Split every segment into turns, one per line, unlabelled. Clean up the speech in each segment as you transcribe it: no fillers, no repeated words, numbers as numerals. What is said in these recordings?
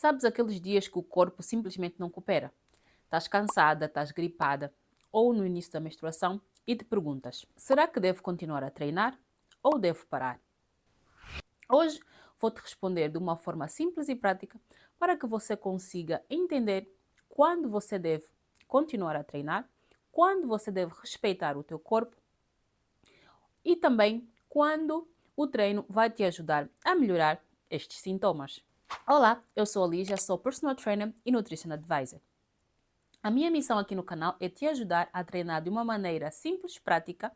Sabes aqueles dias que o corpo simplesmente não coopera? Estás cansada, estás gripada ou no início da menstruação e te perguntas: será que devo continuar a treinar ou devo parar? Hoje vou-te responder de uma forma simples e prática para que você consiga entender quando você deve continuar a treinar, quando você deve respeitar o teu corpo e também quando o treino vai te ajudar a melhorar estes sintomas. Olá, eu sou a Lígia, sou Personal Trainer e Nutrition Advisor. A minha missão aqui no canal é te ajudar a treinar de uma maneira simples e prática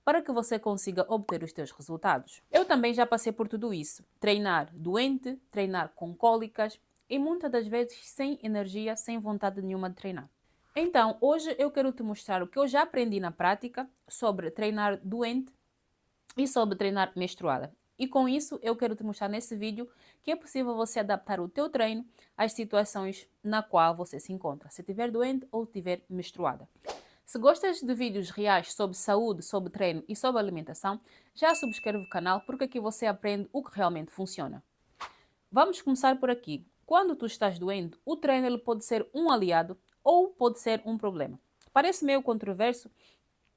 para que você consiga obter os teus resultados. Eu também já passei por tudo isso. Treinar doente, treinar com cólicas e muitas das vezes sem energia, sem vontade nenhuma de treinar. Então, hoje eu quero te mostrar o que eu já aprendi na prática sobre treinar doente e sobre treinar menstruada. E com isso eu quero te mostrar nesse vídeo que é possível você adaptar o teu treino às situações na qual você se encontra, se estiver doente ou estiver menstruada. Se gostas de vídeos reais sobre saúde, sobre treino e sobre alimentação, já subscreve o canal porque aqui você aprende o que realmente funciona. Vamos começar por aqui. Quando tu estás doente, o treino ele pode ser um aliado ou pode ser um problema. Parece meio controverso,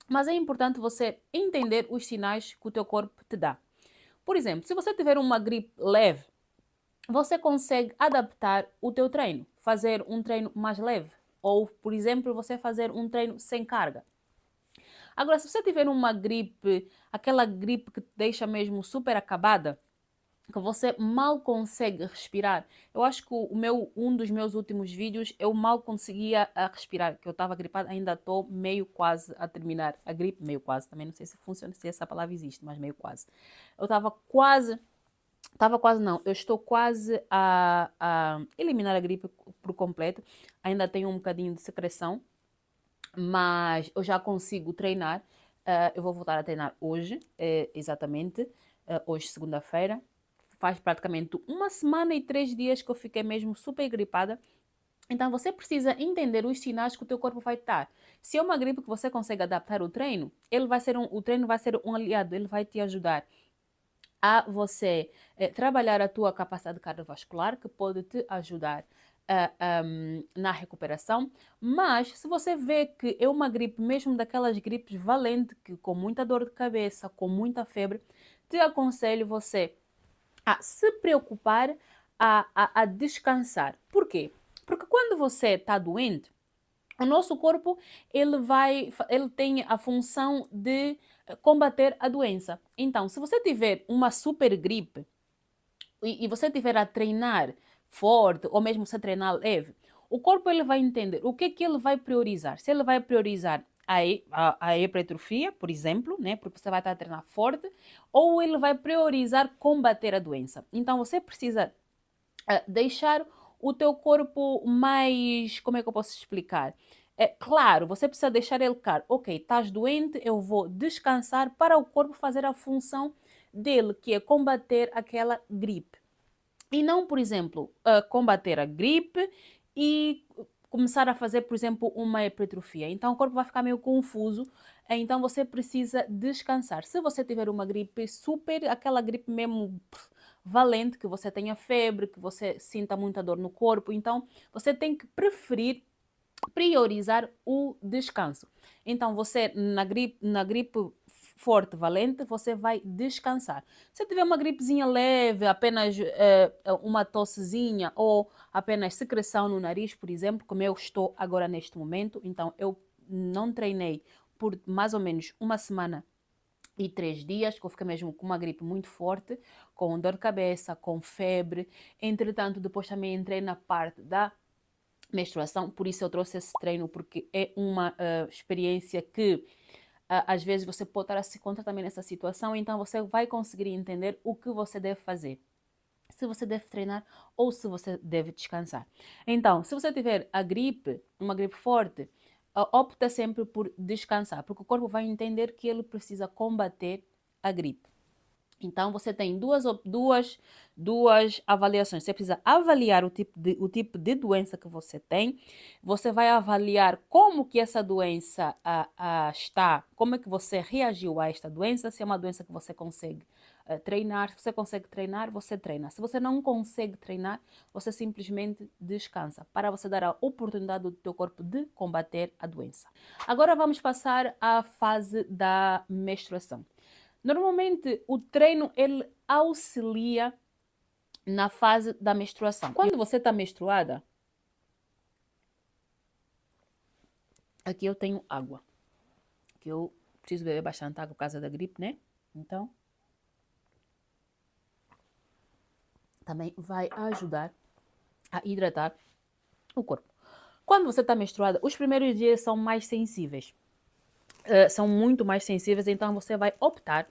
mas é importante você entender os sinais que o teu corpo te dá. Por exemplo, se você tiver uma gripe leve, você consegue adaptar o teu treino, fazer um treino mais leve. Ou, por exemplo, você fazer um treino sem carga. Agora, se você tiver uma gripe, aquela gripe que te deixa mesmo super acabada, que você mal consegue respirar. Eu acho que um dos meus últimos vídeos eu mal conseguia respirar, que eu estava gripada, ainda estou meio quase a terminar a gripe, meio quase, também não sei se funciona, se essa palavra existe, mas meio quase. Eu estava quase não, eu estou quase a eliminar a gripe por completo, ainda tenho um bocadinho de secreção, mas eu já consigo treinar. Eu vou voltar a treinar hoje, exatamente, hoje segunda-feira. Faz praticamente uma semana e 3 dias que eu fiquei mesmo super gripada. Então você precisa entender os sinais que o teu corpo vai dar. Se é uma gripe que você consegue adaptar o treino, o treino vai ser um aliado, ele vai te ajudar a você trabalhar a tua capacidade cardiovascular, que pode te ajudar na recuperação. Mas se você vê que é uma gripe, mesmo daquelas gripes valentes, que com muita dor de cabeça, com muita febre, te aconselho você a se preocupar, a descansar. Por quê? Porque quando você está doente, o nosso corpo ele tem a função de combater a doença. Então, se você tiver uma super gripe e você tiver a treinar forte ou mesmo se treinar leve, o corpo ele vai entender o que ele vai priorizar. Se ele vai priorizar a hipertrofia, por exemplo, né, porque você vai estar a treinar forte, ou ele vai priorizar combater a doença. Então você precisa deixar o teu corpo mais, como é que eu posso explicar? Claro, você precisa deixar ele claro, ok, estás doente, eu vou descansar para o corpo fazer a função dele, que é combater aquela gripe. E não, por exemplo, combater a gripe e começar a fazer, por exemplo, uma hipertrofia. Então o corpo vai ficar meio confuso, então você precisa descansar. Se você tiver uma gripe super, aquela gripe mesmo valente, que você tenha febre, que você sinta muita dor no corpo, então você tem que priorizar o descanso. Então, você na gripe forte, valente, você vai descansar. Se tiver uma gripezinha leve, apenas uma tossezinha ou apenas secreção no nariz, por exemplo, como eu estou agora neste momento, então eu não treinei por mais ou menos uma semana e 3 dias, que eu fiquei mesmo com uma gripe muito forte, com dor de cabeça, com febre. Entretanto, depois também entrei na parte da menstruação, por isso eu trouxe esse treino, porque é uma experiência que às vezes você pode estar a se encontrar também nessa situação, então você vai conseguir entender o que você deve fazer. Se você deve treinar ou se você deve descansar. Então, se você tiver a gripe, uma gripe forte, opta sempre por descansar, porque o corpo vai entender que ele precisa combater a gripe. Então, você tem duas avaliações. Você precisa avaliar o tipo de doença que você tem. Você vai avaliar como que essa doença está, como é que você reagiu a esta doença, se é uma doença que você consegue treinar. Se você consegue treinar, você treina. Se você não consegue treinar, você simplesmente descansa, para você dar a oportunidade do teu corpo de combater a doença. Agora vamos passar à fase da menstruação. Normalmente o treino ele auxilia na fase da menstruação. Quando você está menstruada, aqui eu tenho água, que eu preciso beber bastante água por causa da gripe, né? Então, também vai ajudar a hidratar o corpo. Quando você está menstruada, os primeiros dias são mais sensíveis. São muito mais sensíveis, então você vai optar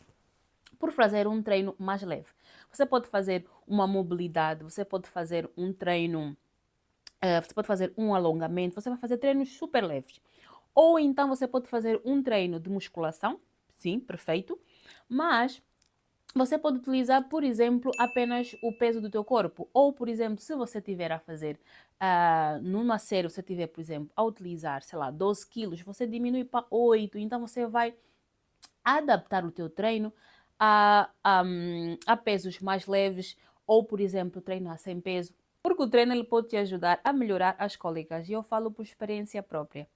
por fazer um treino mais leve. Você pode fazer uma mobilidade, você pode fazer um treino, você pode fazer um alongamento, você vai fazer treinos super leves. Ou então você pode fazer um treino de musculação, sim, perfeito, mas você pode utilizar, por exemplo, apenas o peso do teu corpo. Ou, por exemplo, se você tiver a fazer numa série, você tiver, por exemplo, a utilizar, sei lá, 12 quilos, você diminui para 8. Então, você vai adaptar o teu treino a pesos mais leves. Ou, por exemplo, treinar sem peso. Porque o treino ele pode te ajudar a melhorar as cólicas. E eu falo por experiência própria.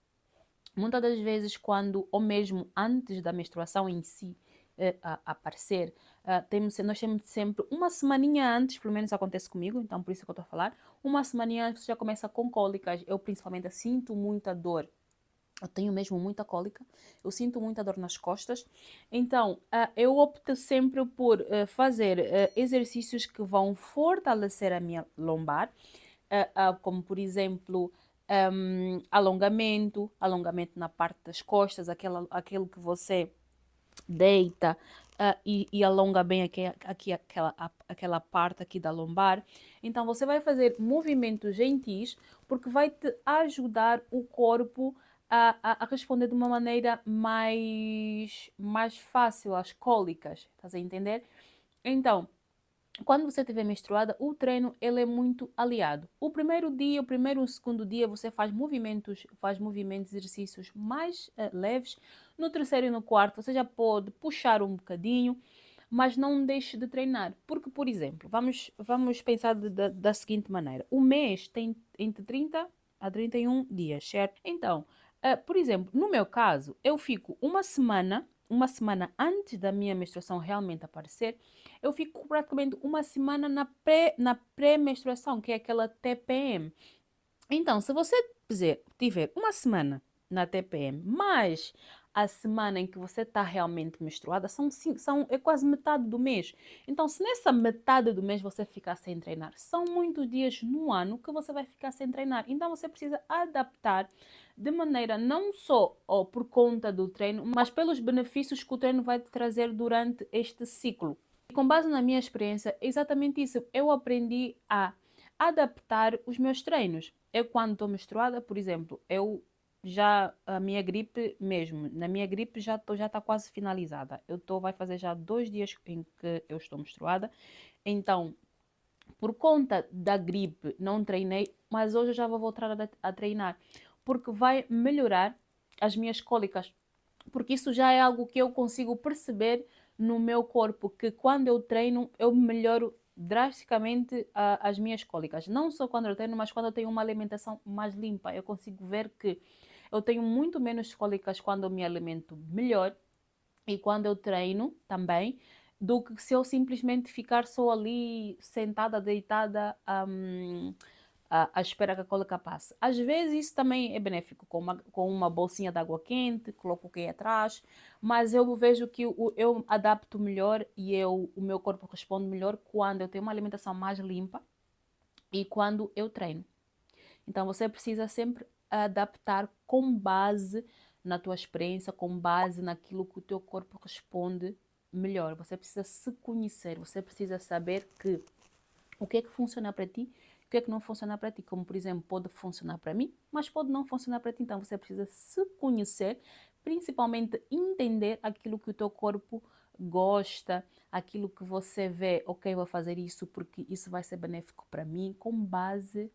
Muitas das vezes, quando, ou mesmo antes da menstruação em si aparecer, nós temos sempre uma semaninha antes, pelo menos acontece comigo, então por isso que eu estou a falar, uma semaninha antes você já começa com cólicas. Eu principalmente sinto muita dor. Eu tenho mesmo muita cólica, eu sinto muita dor nas costas, então eu opto sempre por fazer exercícios que vão fortalecer a minha lombar, como por exemplo alongamento na parte das costas, aquele que você deita e alonga bem aquela parte aqui da lombar. Então você vai fazer movimentos gentis porque vai te ajudar o corpo a responder de uma maneira mais fácil às cólicas, estás a entender? Então, quando você estiver menstruada, o treino ele é muito aliado. O primeiro dia, o primeiro e o segundo dia, você faz movimentos, exercícios mais leves. No terceiro e no quarto, você já pode puxar um bocadinho, mas não deixe de treinar. Porque, por exemplo, vamos pensar da seguinte maneira. O mês tem entre 30 a 31 dias, certo? Então, por exemplo, no meu caso, eu fico uma semana antes da minha menstruação realmente aparecer, eu fico praticamente uma semana na pré-menstruação, que é aquela TPM. Então, se você tiver uma semana na TPM, mais a semana em que você está realmente menstruada, é quase metade do mês. Então, se nessa metade do mês você ficar sem treinar, são muitos dias no ano que você vai ficar sem treinar. Então, você precisa adaptar de maneira não só por conta do treino, mas pelos benefícios que o treino vai te trazer durante este ciclo. E com base na minha experiência, é exatamente isso. Eu aprendi a adaptar os meus treinos. Eu, quando estou menstruada, por exemplo, a minha gripe mesmo, na minha gripe já está quase finalizada. Vai fazer já 2 dias em que eu estou menstruada. Então, por conta da gripe, não treinei, mas hoje eu já vou voltar a treinar, porque vai melhorar as minhas cólicas. Porque isso já é algo que eu consigo perceber no meu corpo, que quando eu treino, eu melhoro drasticamente as minhas cólicas. Não só quando eu treino, mas quando eu tenho uma alimentação mais limpa. Eu consigo ver que eu tenho muito menos cólicas quando eu me alimento melhor e quando eu treino também, do que se eu simplesmente ficar só ali sentada, deitada, à espera que a cólica passe. Às vezes isso também é benéfico, com uma bolsinha de água quente, coloco aqui atrás, mas eu vejo que eu adapto melhor e o meu corpo responde melhor quando eu tenho uma alimentação mais limpa e quando eu treino. Então você precisa sempre adaptar com base na tua experiência, com base naquilo que o teu corpo responde melhor. Você precisa se conhecer, você precisa saber o que é que funciona para ti, o que é que não funciona para ti. Como, por exemplo, pode funcionar para mim, mas pode não funcionar para ti. Então você precisa se conhecer, principalmente entender aquilo que o teu corpo gosta, aquilo que você vê, ok, vou fazer isso porque isso vai ser benéfico para mim, com base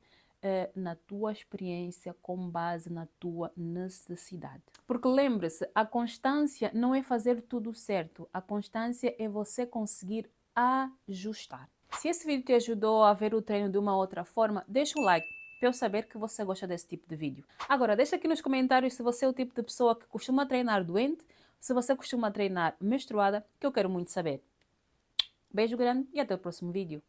na tua experiência com base na tua necessidade. Porque lembre-se, a constância não é fazer tudo certo. A constância é você conseguir ajustar. Se esse vídeo te ajudou a ver o treino de uma outra forma, deixa um like para eu saber que você gosta desse tipo de vídeo. Agora, deixa aqui nos comentários se você é o tipo de pessoa que costuma treinar doente, se você costuma treinar menstruada, que eu quero muito saber. Beijo grande e até o próximo vídeo.